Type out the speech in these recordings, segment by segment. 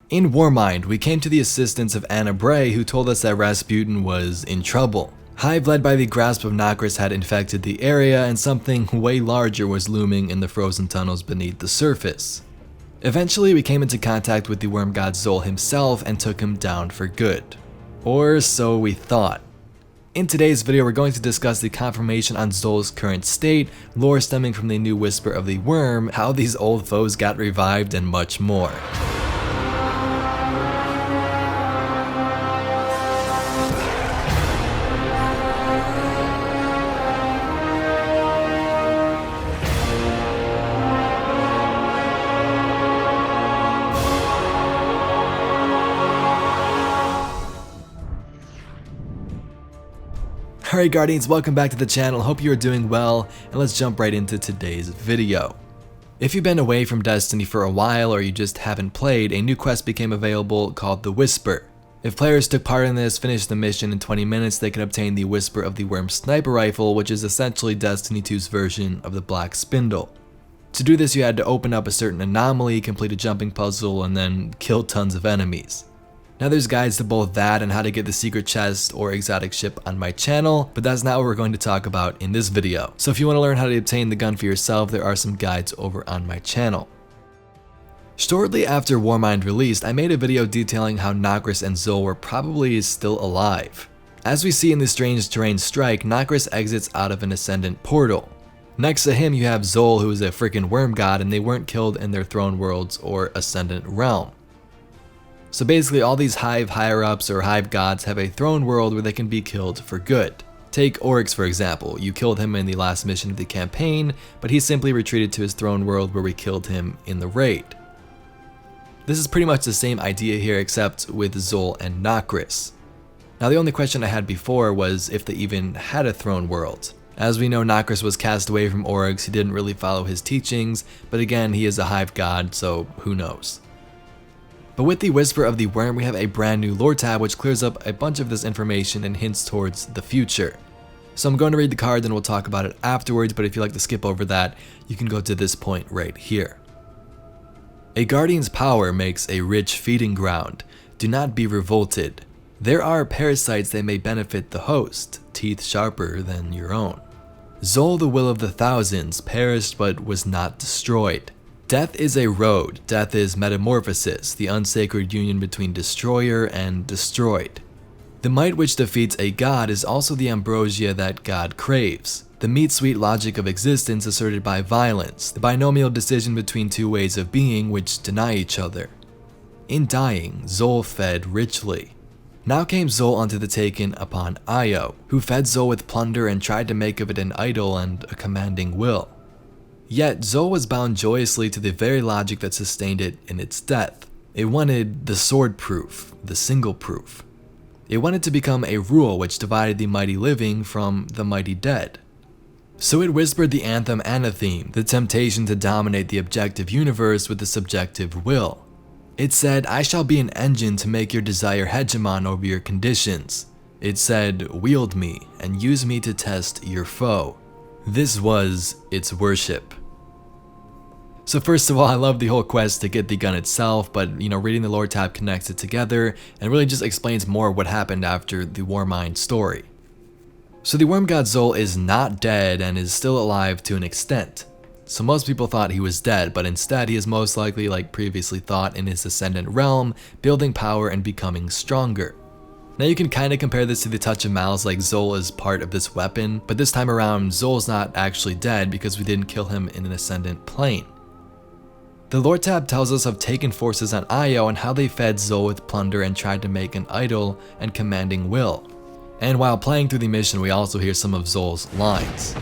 In Warmind, we came to the assistance of Anna Bray, who told us that Rasputin was in trouble. Hive led by the grasp of Nokris had infected the area, and something way larger was looming in the frozen tunnels beneath the surface. Eventually, we came into contact with the worm god Xol himself and took him down for good. Or so we thought. In today's video, we're going to discuss the confirmation on Xol's current state, lore stemming from the new whisper of the worm, how these old foes got revived, and much more. Alright Guardians, welcome back to the channel, hope you are doing well, and let's jump right into today's video. If you've been away from Destiny for a while or you just haven't played, a new quest became available called the Whisper. If players took part in this, finished the mission in 20 minutes, they could obtain the Whisper of the Worm sniper rifle, which is essentially Destiny 2's version of the Black Spindle. To do this, you had to open up a certain anomaly, complete a jumping puzzle, and then kill tons of enemies. Now there's guides to both that and how to get the secret chest or exotic ship on my channel, but that's not what we're going to talk about in this video. So if you want to learn how to obtain the gun for yourself, there are some guides over on my channel. Shortly after Warmind released, I made a video detailing how Nokris and Xol were probably still alive. As we see in the Strange Terrain strike, Nokris exits out of an Ascendant portal. Next to him you have Xol, who is a freaking worm god, and they weren't killed in their throne worlds or Ascendant realm. So basically all these Hive higher-ups or Hive gods have a throne world where they can be killed for good. Take Oryx for example, you killed him in the last mission of the campaign, but he simply retreated to his throne world where we killed him in the raid. This is pretty much the same idea here except with Xol and Nokris. Now the only question I had before was if they even had a throne world. As we know, Nokris was cast away from Oryx, he didn't really follow his teachings, but again he is a Hive god, so who knows. But with the Whisper of the Worm, we have a brand new lore tab which clears up a bunch of this information and hints towards the future. So I'm going to read the card, then we'll talk about it afterwards, but if you like to skip over that, you can go to this point right here. A guardian's power makes a rich feeding ground. Do not be revolted. There are parasites that may benefit the host, teeth sharper than your own. Xol, the will of the thousands, perished but was not destroyed. Death is a road, death is metamorphosis, the unsacred union between destroyer and destroyed. The might which defeats a god is also the ambrosia that God craves. The meat-sweet logic of existence asserted by violence, the binomial decision between two ways of being which deny each other. In dying, Xol fed richly. Now came Xol onto the taken upon Io, who fed Xol with plunder and tried to make of it an idol and a commanding will. Yet Xol was bound joyously to the very logic that sustained it in its death. It wanted the sword proof, the single proof. It wanted to become a rule which divided the mighty living from the mighty dead. So it whispered the anthem anatheme, the temptation to dominate the objective universe with the subjective will. It said, I shall be an engine to make your desire hegemon over your conditions. It said, wield me and use me to test your foe. This was its worship. So first of all, I love the whole quest to get the gun itself, but reading the lore tab connects it together and really just explains more what happened after the Warmind story. So the worm god Xol is not dead and is still alive to an extent. So most people thought he was dead, but instead he is most likely, like previously thought, in his Ascendant realm, building power and becoming stronger. Now you can kinda compare this to the Touch of Malice, like Xol is part of this weapon, but this time around Xol's not actually dead because we didn't kill him in an Ascendant plane. The lore tab tells us of taken forces on Io and how they fed Xol with plunder and tried to make an idol and commanding will. And while playing through the mission, we also hear some of Xol's lines.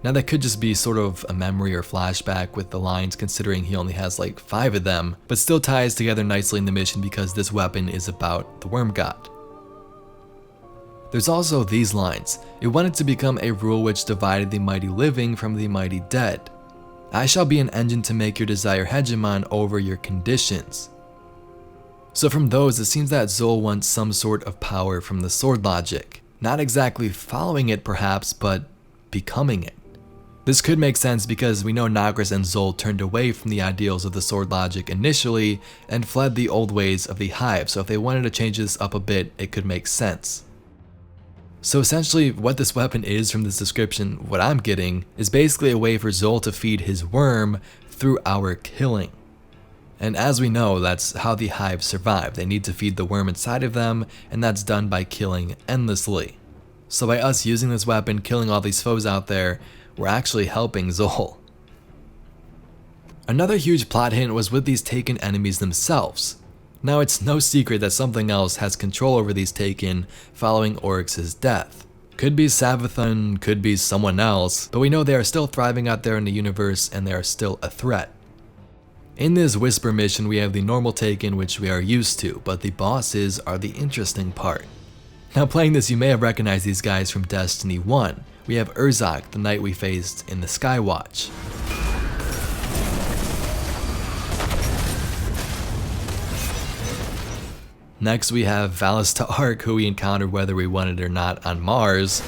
Now that could just be sort of a memory or flashback with the lines, considering he only has like 5 of them, but still ties together nicely in the mission because this weapon is about the worm god. There's also these lines. It wanted to become a rule which divided the mighty living from the mighty dead. I shall be an engine to make your desire hegemon over your conditions. So from those, it seems that Xol wants some sort of power from the sword logic. Not exactly following it perhaps, but becoming it. This could make sense because we know Nokris and Xol turned away from the ideals of the sword logic initially and fled the old ways of the hive, so if they wanted to change this up a bit, it could make sense. So essentially what this weapon is from this description, what I'm getting, is basically a way for Xol to feed his worm through our killing. And as we know, that's how the hive survive. They need to feed the worm inside of them, and that's done by killing endlessly. So by us using this weapon, killing all these foes out there, we're actually helping Xol. Another huge plot hint was with these Taken enemies themselves. Now it's no secret that something else has control over these Taken following Oryx's death. Could be Savathun, could be someone else, but we know they are still thriving out there in the universe and they are still a threat. In this Whisper mission we have the normal Taken which we are used to, but the bosses are the interesting part. Now playing this you may have recognized these guys from Destiny 1. We have Urzak, the knight we faced in the Skywatch. Next we have Valista Ark, who we encountered whether we wanted or not on Mars.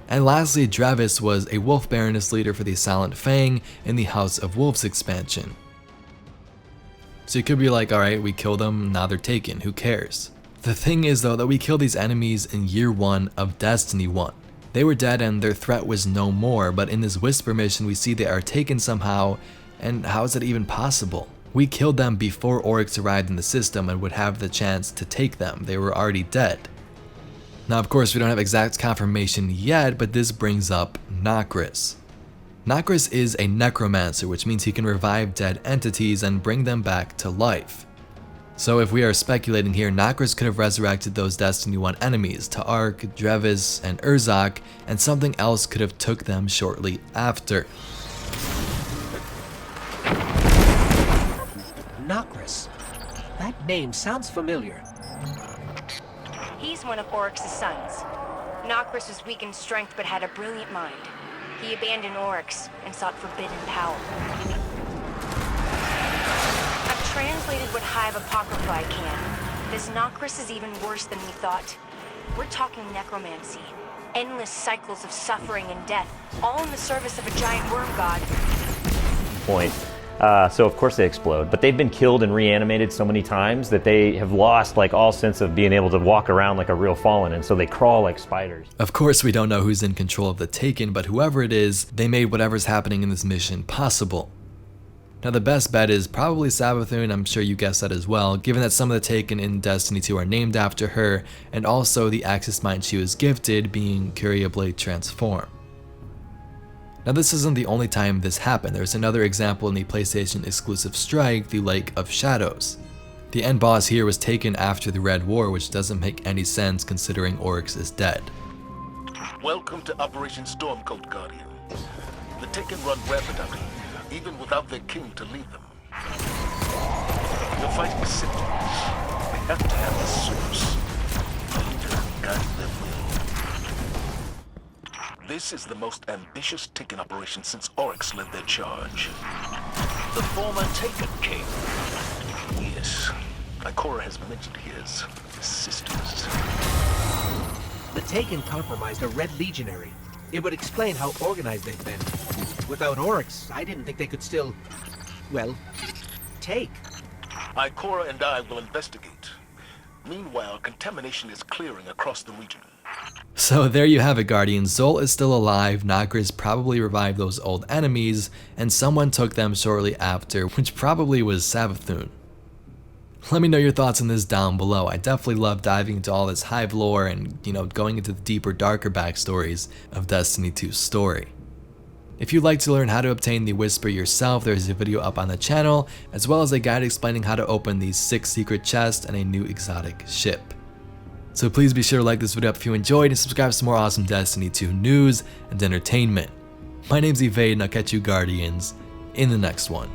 And lastly, Drevis was a Wolf Baroness leader for the Silent Fang in the House of Wolves expansion. So you could be like, alright, we killed them, now they're taken, who cares? The thing is though that we killed these enemies in year 1 of Destiny 1. They were dead and their threat was no more, but in this Whisper mission we see they are taken somehow, and how is that even possible? We killed them before Oryx arrived in the system and would have the chance to take them, they were already dead. Now of course we don't have exact confirmation yet, but this brings up Nokris. Nokris is a necromancer, which means he can revive dead entities and bring them back to life. So if we are speculating here, Nokris could have resurrected those Destiny 1 enemies, Ta'ark, Drevis, and Urzak, and something else could have took them shortly after. Nokris. That name sounds familiar. He's one of Oryx's sons. Nokris was weak in strength but had a brilliant mind. He abandoned Oryx and sought forbidden power. I've translated what Hive Apocrypha I can. This Nokris is even worse than we thought. We're talking necromancy. Endless cycles of suffering and death, all in the service of a giant worm god. Point. So of course they explode, but they've been killed and reanimated so many times that they have lost like all sense of being able to walk around like a real fallen, and so they crawl like spiders. Of course we don't know who's in control of the Taken, but whoever it is, they made whatever's happening in this mission possible. Now the best bet is probably Savathun, I'm sure you guessed that as well, given that some of the Taken in Destiny 2 are named after her, and also the Axis Mind she was gifted being Curia Blade Transform. Now this isn't the only time this happened. There's another example in the PlayStation exclusive Strike, the Lake of Shadows. The end boss here was taken after the Red War, which doesn't make any sense considering Oryx is dead. Welcome to Operation Stormcoat, Guardian. The Taken run rampant out here, even without their king to lead them. You're fighting symptoms. We have to have the source. Leader guide their will. This is the most ambitious Taken operation since Oryx led their charge. The former Taken king. Yes, Ikora has mentioned his sisters. The Taken compromised a Red Legionary. It would explain how organized they've been. Without Oryx, I didn't think they could still, well, take. Ikora and I will investigate. Meanwhile, contamination is clearing across the region. So there you have it, Guardians. Xol is still alive, Nokris probably revived those old enemies, and someone took them shortly after, which probably was Savathun. Let me know your thoughts on this down below. I definitely love diving into all this Hive lore and, going into the deeper, darker backstories of Destiny 2's story. If you'd like to learn how to obtain the Whisper yourself, there's a video up on the channel, as well as a guide explaining how to open these 6 secret chests and a new exotic ship. So please be sure to like this video up if you enjoyed and subscribe for some more awesome Destiny 2 news and entertainment. My name's Evade and I'll catch you Guardians in the next one.